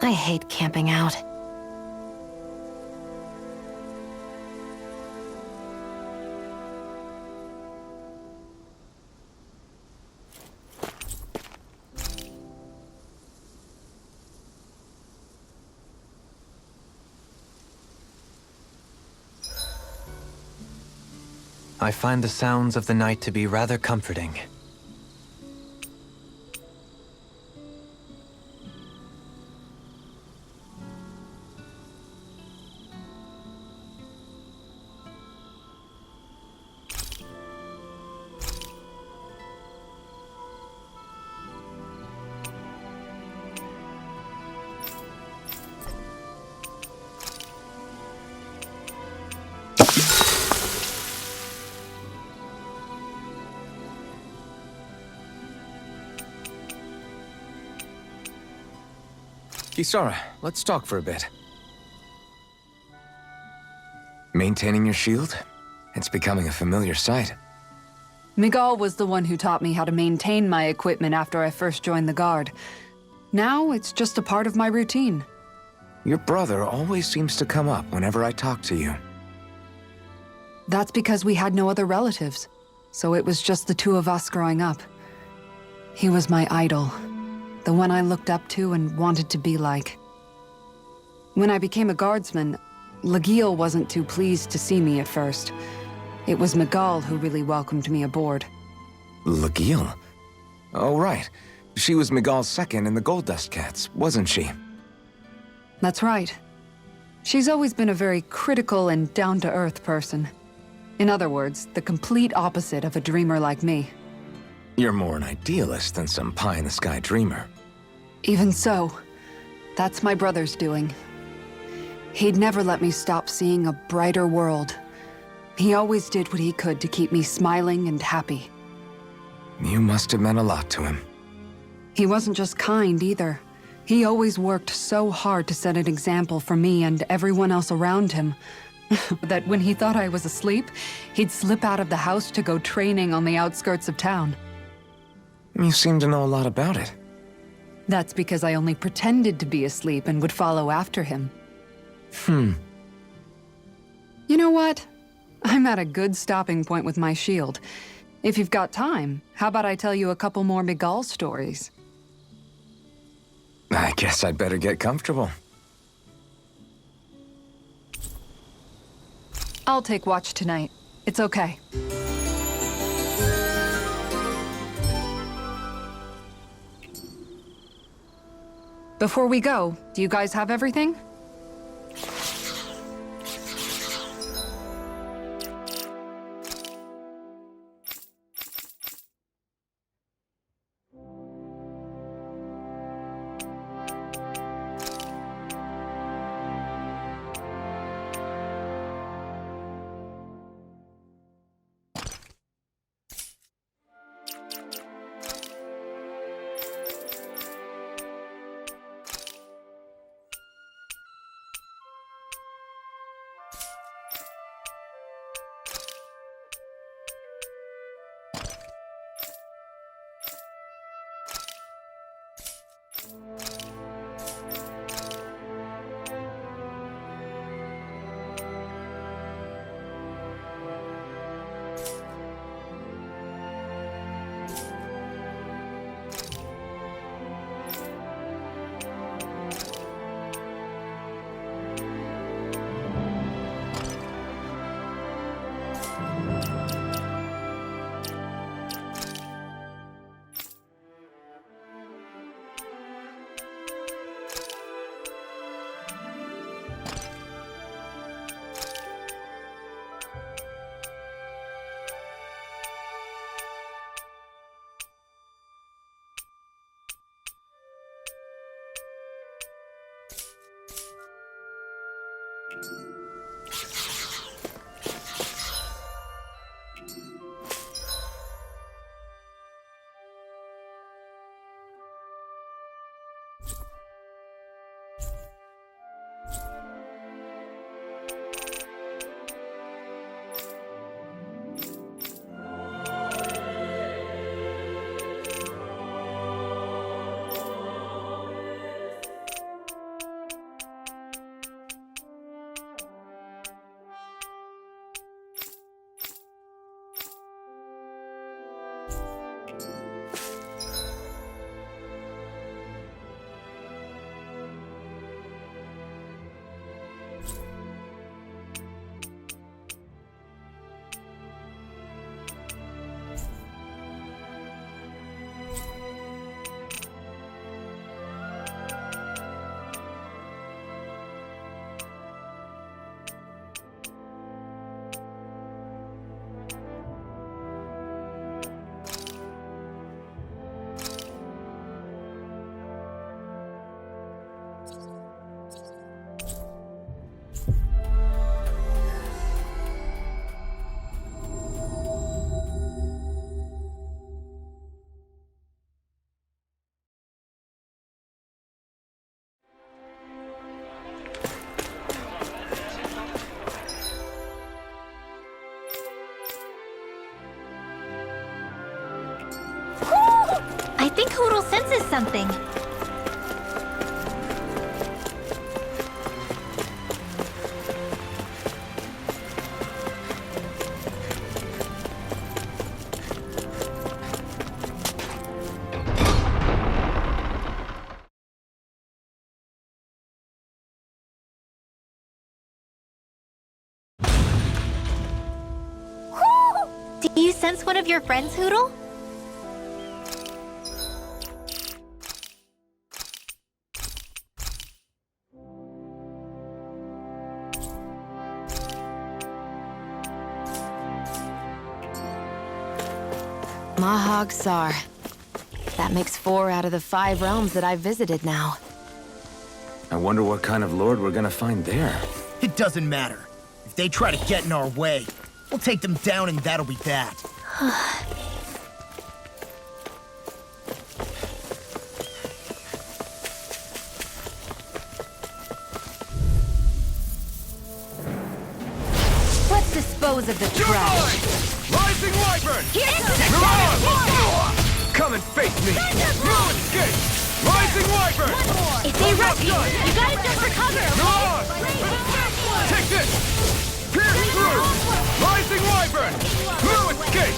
I hate camping out. I find the sounds of the night to be rather comforting. Kisara, let's talk for a bit. Maintaining your shield? It's becoming a familiar sight. Miguel was the one who taught me how to maintain my equipment after I first joined the Guard. Now, it's just a part of my routine. Your brother always seems to come up whenever I talk to you. That's because we had no other relatives, so it was just the two of us growing up. He was my idol, the one I looked up to and wanted to be like. When I became a guardsman, Lagiel wasn't too pleased to see me at first. It was Miguel who really welcomed me aboard. Lagiel? Oh, right. She was Miguel's second in the Gold Dust Cats, wasn't she? That's right. She's always been a very critical and down-to-earth person. In other words, the complete opposite of a dreamer like me. You're more an idealist than some pie-in-the-sky dreamer. Even so, that's my brother's doing. He'd never let me stop seeing a brighter world. He always did what he could to keep me smiling and happy. You must have meant a lot to him. He wasn't just kind either. He always worked so hard to set an example for me and everyone else around him, that when he thought I was asleep, he'd slip out of the house to go training on the outskirts of town. You seem to know a lot about it. That's because I only pretended to be asleep and would follow after him. You know what? I'm at a good stopping point with my shield. If you've got time, how about I tell you a couple more Miguel stories? I guess I'd better get comfortable. I'll take watch tonight. It's okay. Before we go, do you guys have everything? Hootle senses something. Do you sense one of your friends, Hootle? Mahag Sar. That makes 4 out of the 5 realms that I've visited now. I wonder what kind of lord we're gonna find there. It doesn't matter. If they try to get in our way, we'll take them down and that'll be that. Let's dispose of the trash. Rising Wyvern! Come and face me! No escape! Rising Wyvern! If they rush you, you gotta jump for cover, okay? Take this! Pierce through! Rising Wyvern! No escape!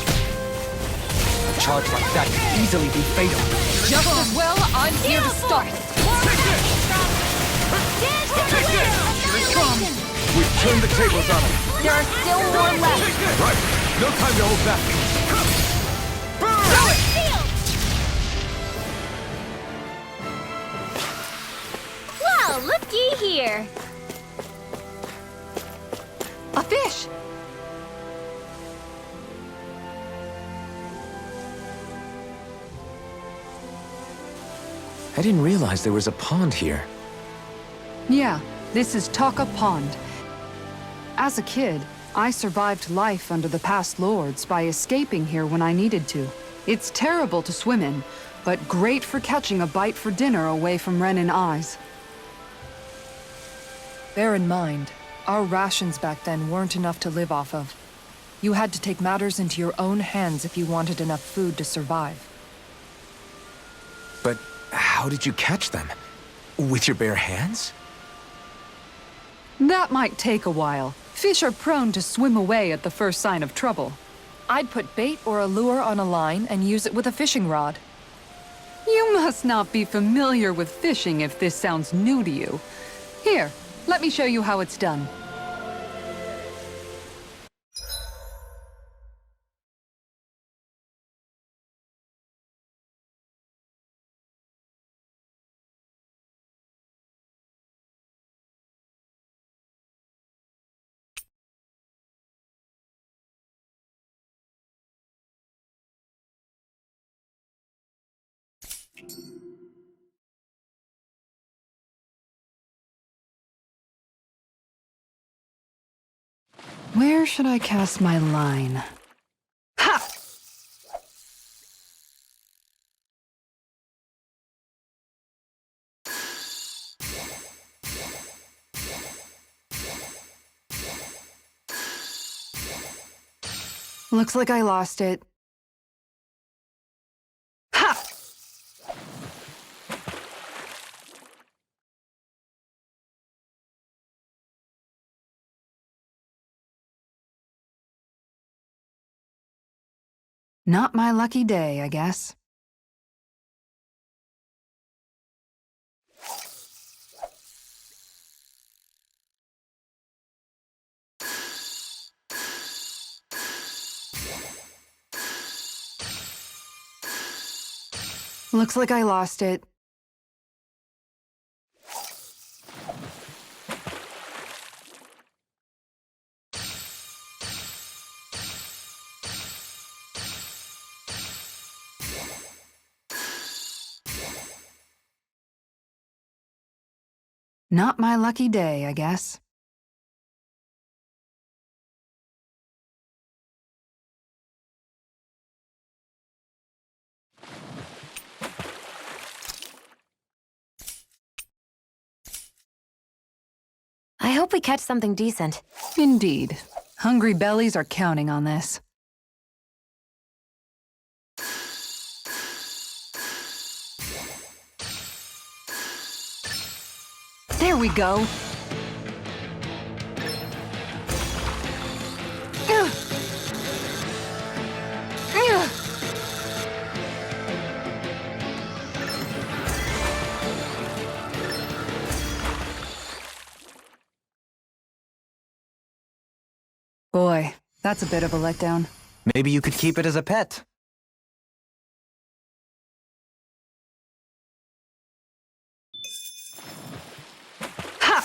A charge like that could easily be fatal. Just as well, I'm here to stop it. Take this! Take this! Here it comes! We've turned the tables on him. There are still more left. Right. No time to hold back. Well, looky here. A fish! I didn't realize there was a pond here. Yeah, this is Taka Pond. As a kid, I survived life under the past lords by escaping here when I needed to. It's terrible to swim in, but great for catching a bite for dinner away from Ren and eyes. Bear in mind, our rations back then weren't enough to live off of. You had to take matters into your own hands if you wanted enough food to survive. But how did you catch them? With your bare hands? That might take a while. Fish are prone to swim away at the first sign of trouble. I'd put bait or a lure on a line and use it with a fishing rod. You must not be familiar with fishing if this sounds new to you. Here, let me show you how it's done. Where should I cast my line? Ha! Looks like I lost it. Ha! Not my lucky day, I guess. Looks like I lost it. Not my lucky day, I guess. I hope we catch something decent. Indeed. Hungry bellies are counting on this. we go. Boy, that's a bit of a letdown. Maybe you could keep it as a pet. Ha!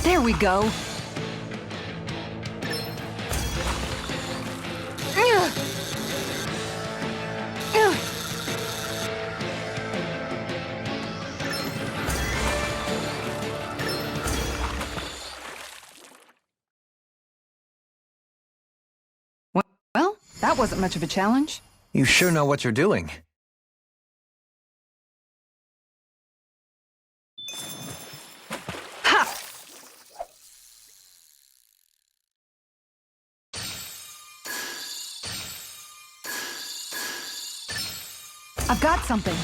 There we go. Well, that wasn't much of a challenge. You sure know what you're doing. Ha! I've got something.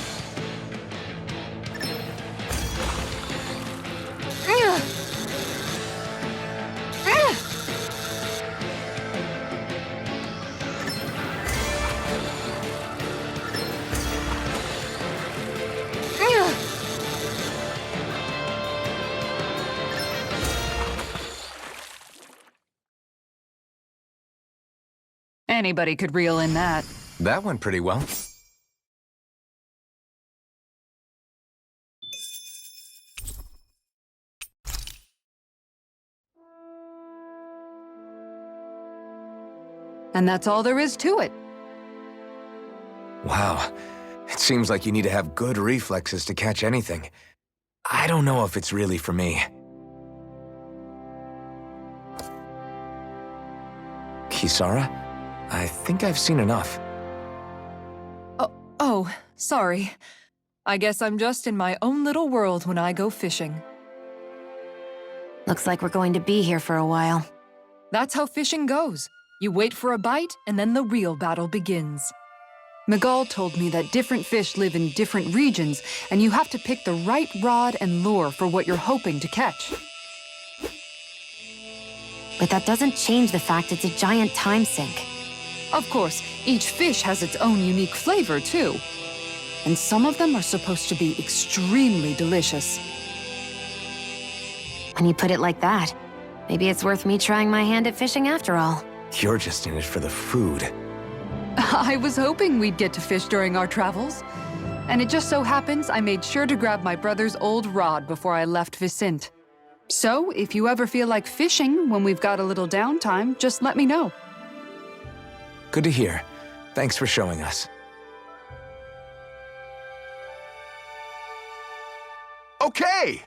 Anybody could reel in that. That went pretty well. And that's all there is to it. Wow. It seems like you need to have good reflexes to catch anything. I don't know if it's really for me. Kisara? I think I've seen enough. Oh, sorry. I guess I'm just in my own little world when I go fishing. Looks like we're going to be here for a while. That's how fishing goes. You wait for a bite, and then the real battle begins. Miguel told me that different fish live in different regions, and you have to pick the right rod and lure for what you're hoping to catch. But that doesn't change the fact it's a giant time sink. Of course, each fish has its own unique flavor, too. And some of them are supposed to be extremely delicious. When you put it like that, maybe it's worth me trying my hand at fishing after all. You're just in it for the food. I was hoping we'd get to fish during our travels. And it just so happens I made sure to grab my brother's old rod before I left Vicente. So, if you ever feel like fishing when we've got a little downtime, just let me know. Good to hear. Thanks for showing us. Okay!